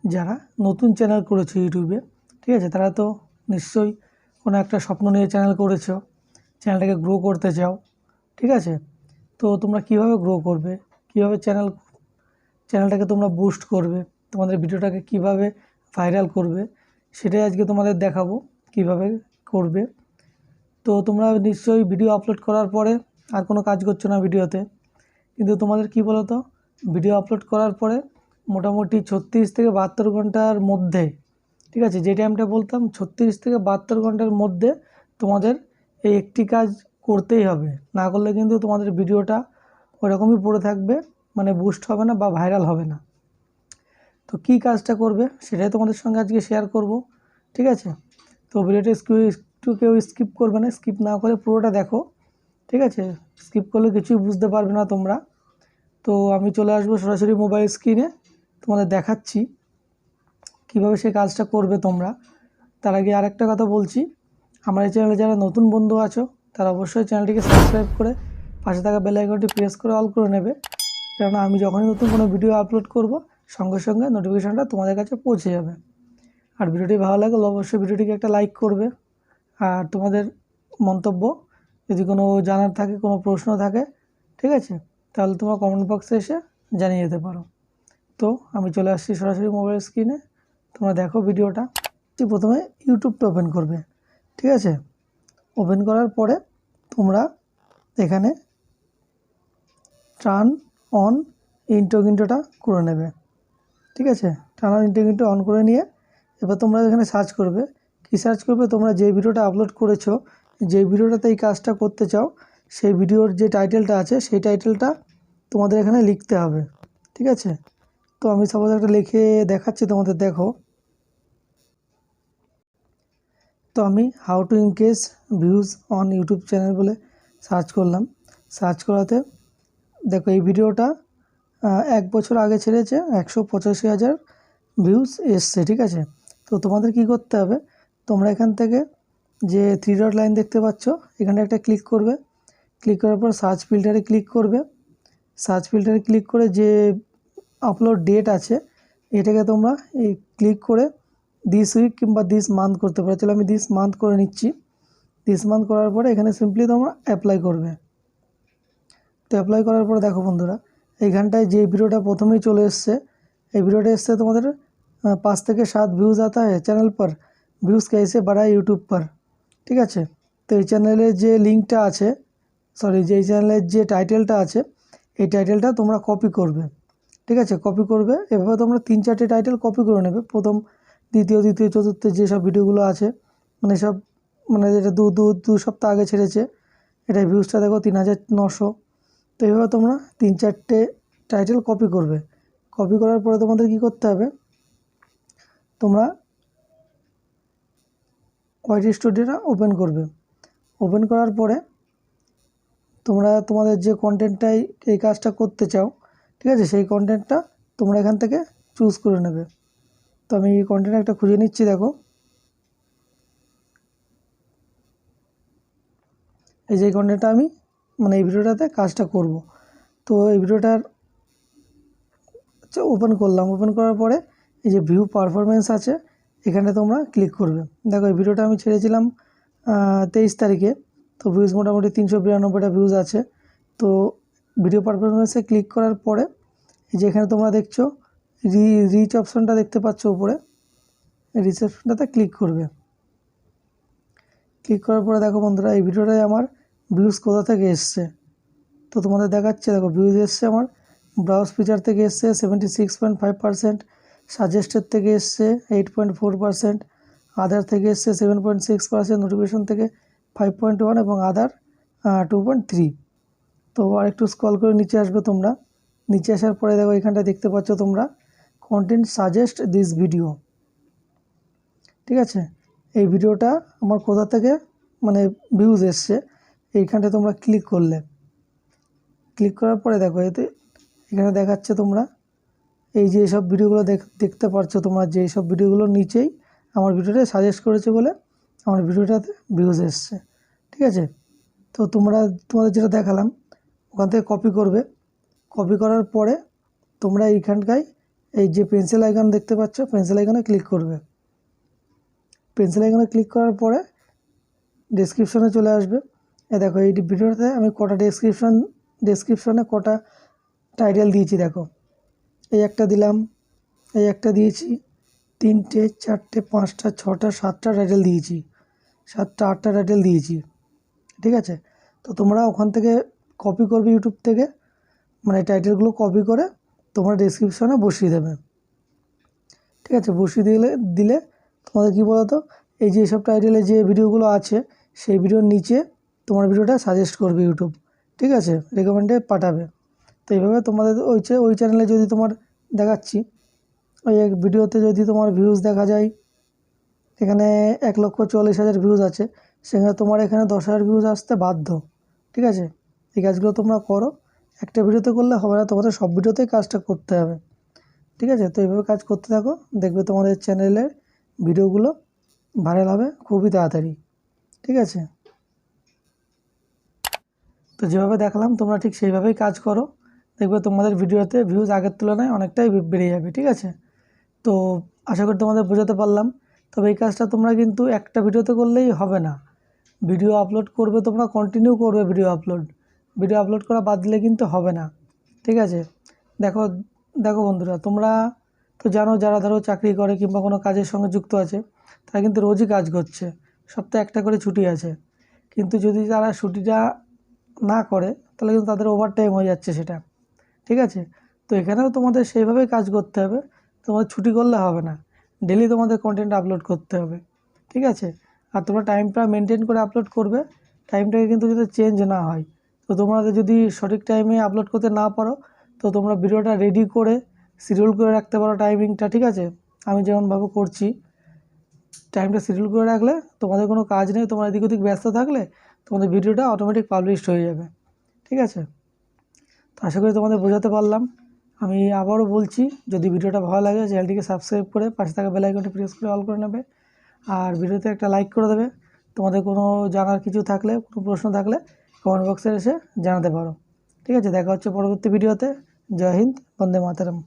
যারা নতুন চ্যানেল করেছো ইউটিউবে, ঠিক আছে, তারা তো নিশ্চয়ই কোনো একটা স্বপ্ন নিয়ে চ্যানেল করেছো, চ্যানেলটাকে গ্রো করতে চাও, ঠিক আছে। তো তোমরা কিভাবে গ্রো করবে, কিভাবে চ্যানেলটাকে তোমরা বুস্ট করবে, তোমাদের ভিডিওটাকে কিভাবে ভাইরাল করবে, সেটাই আজকে তোমাদের দেখাবো কিভাবে করবে। তো তোমরা নিশ্চয়ই ভিডিও আপলোড করার পরে আর কোনো কাজ করছো না ভিডিওতে, কিন্তু তোমাদের কি বলো তো, ভিডিও আপলোড করার পরে মোটামুটি 36 থেকে 72 ঘন্টার মধ্যে, ঠিক আছে, যে টাইমটা বলতাম 36 থেকে 72 ঘন্টার মধ্যে তোমাদের এই একটি কাজ করতেই হবে। না করলে কিন্তু তোমাদের ভিডিওটা ওরকমই পড়ে থাকবে, মানে বুস্ট হবে না বা ভাইরাল হবে না। তো কী কাজটা করবে সেটাই তোমাদের সঙ্গে আজকে শেয়ার করব, ঠিক আছে। তো ভিডিওটা একটু কেউ স্কিপ করবে না, স্কিপ না করে পুরোটা দেখো, ঠিক আছে। স্কিপ করলে কিছুই বুঝতে পারবে না তোমরা। তো আমি চলে আসবো সরাসরি মোবাইল স্ক্রিনে, তোমাদের দেখাচ্ছি কীভাবে সেই কাজটা করবে তোমরা। তার আগে আরেকটা কথা বলছি, আমার এই চ্যানেলে যারা নতুন বন্ধু আছো তারা অবশ্যই চ্যানেলটিকে সাবস্ক্রাইব করে পাশে থাকা বেল আইকনটি প্রেস করে অল করে নেবে, কেননা আমি যখনই নতুন কোনো ভিডিও আপলোড করব সঙ্গে সঙ্গে নোটিফিকেশানটা তোমাদের কাছে পৌঁছে যাবে। আর ভিডিওটি ভালো লাগলে অবশ্যই ভিডিওটিকে একটা লাইক করবে। আর তোমাদের মন্তব্য যদি কোনো জানার থাকে, কোনো প্রশ্ন থাকে, ঠিক আছে, তাহলে তোমরা কমেন্ট বক্সে এসে জানিয়ে যেতে পারো। তো আমি চলে আসছি সরাসরি মোবাইল স্ক্রিনে, তোমরা দেখো ভিডিওটা। প্রথমে ইউটিউবটা ওপেন করবে, ঠিক আছে। ওপেন করার পরে তোমরা এখানে টার্ন অন ইন্টোটা করে নেবে, ঠিক আছে। টার্ন অন ইন্টো অন করে নিয়ে এবার তোমরা এখানে সার্চ করবে। কী সার্চ করবে? তোমরা যে ভিডিওটা আপলোড করেছো, যে ভিডিওটাতে এই কাজটা করতে চাও, সেই ভিডিওর যে টাইটেলটা আছে সেই টাইটেলটা তোমাদের এখানে লিখতে হবে, ঠিক আছে। তো আমি সাপোজ একটা লিখে দেখাচ্ছি তোমাদের, দেখো। তো আমি how to increase views on YouTube channel বলে সার্চ করলাম। সার্চ করাতে দেখো এই ভিডিওটা 1 বছর আগে ছেড়েছে, 185,000 ভিউজ এসছে, ঠিক আছে। তো তোমাদের কি করতে হবে, তোমরা এখান থেকে যে 3 ডট লাইন দেখতে পাচ্ছ, এখানে একটা ক্লিক করবে। ক্লিক করার পর সার্চ ফিল্টারে ক্লিক করবে। সার্চ ফিল্টারে ক্লিক করে যে আপলোড ডেট আছে এটাকে তোমরা এই ক্লিক করে দিস উইক কিংবা দিস মান্থ করতে পারো। চলো আমি দিস মান্থ করে নিচ্ছি। দিস মান্থ করার পরে এখানে সিম্পলি তোমরা অ্যাপ্লাই করবে। তো অ্যাপ্লাই করার পরে দেখো বন্ধুরা, এইখানটায় যে ভিডিওটা প্রথমেই চলে এসছে, এই ভিডিওটা এসছে তোমাদের 5 থেকে 7 ভিউজ आता है চ্যানেল पर, ভিউজ कैसे बढ़ाए यूट्यूब पर, ঠিক আছে। তো এই চ্যানেলের যে লিঙ্কটা আছে, সরি, যে চ্যানেলের যে টাইটেলটা আছে, এই টাইটেলটা তোমরা কপি করবে, ঠিক আছে। কপি করবে, এভাবে তোমরা 3-4টে টাইটেল কপি করে নেবে। প্রথম, দ্বিতীয়, চতুর্থ যেসব ভিডিওগুলো আছে, মানে সব, মানে যেটা দু সপ্তাহ আগে ছেড়েছে, এটার ভিউজটা দেখো 3,900। তো এইভাবে তোমরা 3-4টে টাইটেল কপি করবে। কপি করার পরে তোমাদের কি করতে হবে, তোমরা ওয়াইটি স্টুডিওটা ওপেন করবে। ওপেন করার পরে তোমরা তোমাদের যে কন্টেন্টটাই এই কাজটা করতে চাও, ঠিক আছে, সেই কন্টেন্টটা তোমরা এখান থেকে চুজ করে নেবে। তো আমি এই কন্টেন্ট একটা খুঁজে নিচ্ছি, দেখো। এই যে কন্টেন্টটা আমি, মানে এই ভিডিওটাতে কাজটা করব। তো এই ভিডিওটার ওপেন করলাম। ওপেন করার পরে এই যে ভিউ পারফরমেন্স আছে, এখানে তোমরা ক্লিক করবে। দেখো এই ভিডিওটা আমি ছেড়েছিলাম 23 তারিখে। তো ভিউজ মোটামুটি 392টা ভিউজ আছে। তো ভিডিও পারফরমেন্সে ক্লিক করার পরে এই যে এখানে তোমরা দেখছো রিচ অপশনটা দেখতে পাচ্ছ উপরে, রিচ অপশনটাতে ক্লিক করবে। ক্লিক করার পরে দেখো বন্ধুরা, এই ভিডিওটায় আমার ভিউজ কোথা থেকে এসছে। তো তোমাদের দেখাচ্ছে, দেখো ভিউজ এসছে আমার ব্রাউজ ফিচার থেকে এসছে 76.5%, সাজেস্টেড থেকে এসছে 8.4%, আদার থেকে এসছে 7.6%, নোটিফিকেশন থেকে 5.1 এবং আদার 2.3। তো আর একটু স্ক্রল করে নিচে আসবে তোমরা। নিচে আসার পরে দেখো এখানটা দেখতে পাচ্ছ তোমরা কন্টেন্ট সাজেস্ট দিস ভিডিও, ঠিক আছে। এই ভিডিওটা আমার কোথা থেকে মানে ভিউজ এসছে, এইখানটা তোমরা ক্লিক করলে। ক্লিক করার পরে দেখো এতে এখানে দেখাচ্ছে তোমরা এই যে সব ভিডিওগুলো দেখতে পাচ্ছ তোমরা, যে সব ভিডিওগুলোর নিচেই আমার ভিডিওটা সাজেস্ট করেছে বলে আমার ভিডিওটাতে ভিউজ এসছে, ঠিক আছে। তো তোমাদের যেটা দেখালাম ওখান থেকে কপি করবে। কপি করার পরে তোমরা এইখানটায় এই যে পেন্সিল আইকন দেখতে পাচ্ছ, পেন্সিল আইকনে ক্লিক করবে। পেন্সিল আইকনে ক্লিক করার পরে ডেসক্রিপশনে চলে আসবে। এই দেখো এই ভিডিওতে আমি কটা ডেসক্রিপশনে কটা টাইটেল দিয়েছি দেখো। এই একটা দিলাম, এই একটা দিয়েছি, 3টে 4টে 5টা 6টা 7টা টাইটেল দিয়েছি, 7টা 8টা টাইটেল দিয়েছি। ঠিক আছে, তো তোমরা ওখান থেকে কপি করবে ইউটিউব থেকে, মানে টাইটেলগুলো কপি করে তোমরা ডেসক্রিপশনে বসিয়ে দেবে। ঠিক আছে, বসিয়ে দিলে তোমাদের কী বলো তো, এই যে সব টাইটেলে যে ভিডিওগুলো আছে সেই ভিডিওর নিচে তোমার ভিডিওটা সাজেস্ট করবে ইউটিউব। ঠিক আছে, রেকমেন্ডে পাঠাবে। তো এইভাবে তোমাদের ওই চ্যানেলে যদি তোমার দেখাচ্ছি, ওই এক ভিডিওতে যদি তোমার ভিউজ দেখা যায়, এখানে 1,44,000 ভিউজ আছে, সেখানে তোমার এখানে 10,000 ভিউজ আসতে বাধ্য। ঠিক আছে, এই কাজগুলো তোমরা করো। একটা ভিডিওতে করলে হবে না, তোমাদের সব ভিডিওতেই কাজটা করতে হবে। ঠিক আছে, তো এইভাবে কাজ করতে থাকো, দেখবে তোমাদের চ্যানেলের ভিডিওগুলো ভাইরাল হবে খুবই তাড়াতাড়ি। ঠিক আছে, তো যেভাবে দেখালাম তোমরা ঠিক সেইভাবেই কাজ করো, দেখবে তোমাদের ভিডিওতে ভিউজ আগের তুলনায় অনেকটাই বেড়ে যাবে। ঠিক আছে, তো আশা করি তোমাদের বোঝাতে পারলাম। তবে এই কাজটা তোমরা কিন্তু একটা ভিডিওতে করলেই হবে না, ভিডিও আপলোড করবে, তোমরা কন্টিনিউ করবে ভিডিও আপলোড করা বাদ দিলে কিন্তু হবে না। ঠিক আছে, দেখো দেখো বন্ধুরা, তোমরা তো জানো যারা ধরো চাকরি করে কিংবা কোনো কাজের সঙ্গে যুক্ত আছে, তারা কিন্তু রোজই কাজ করছে, সপ্তাহে একটা করে ছুটি আছে। কিন্তু যদি তারা ছুটিটা না করে তাহলে কিন্তু তাদের ওভারটাইম হয়ে যাচ্ছে সেটা। ঠিক আছে, তো এখানেও তোমাদের সেইভাবেই কাজ করতে হবে, তোমাদের ছুটি করলে হবে না, ডেলি তোমাদের কন্টেন্ট আপলোড করতে হবে। ঠিক আছে, আর তোমরা টাইমটা মেনটেন করে আপলোড করবে, টাইমটাকে কিন্তু যদি চেঞ্জ না হয়। তো তোমরা যদি সঠিক টাইমে আপলোড করতে না পারো, তো তোমরা ভিডিওটা রেডি করে শিডিউল করে রাখতে পারো টাইমিংটা। ঠিক আছে, আমি যেমনভাবে করছি, টাইমটা শিডিউল করে রাখলে তোমাদের কোনো কাজ নেই, তোমরা এদিক ওদিক ব্যস্ত থাকলে তোমাদের ভিডিওটা অটোমেটিক পাবলিশড হয়ে যাবে। ঠিক আছে, তো আশা করি তোমাদের বোঝাতে পারলাম। আমি আবারও বলছি, যদি ভিডিওটা ভালো লাগে চ্যানেলটিকে সাবস্ক্রাইব করে পাশে থাকা বেল আইকনটি প্রেস করে অল করে নেবে, আর ভিডিওতে একটা লাইক করে দেবে। তোমাদের কোনো জানার কিছু থাকলে, কোনো প্রশ্ন থাকলে কমেন্ট বক্সে এসে জানাতে পারো। ঠিক আছে, দেখা হচ্ছে পরবর্তী ভিডিওতে। জয় হিন্দ, বন্দে মাতরম।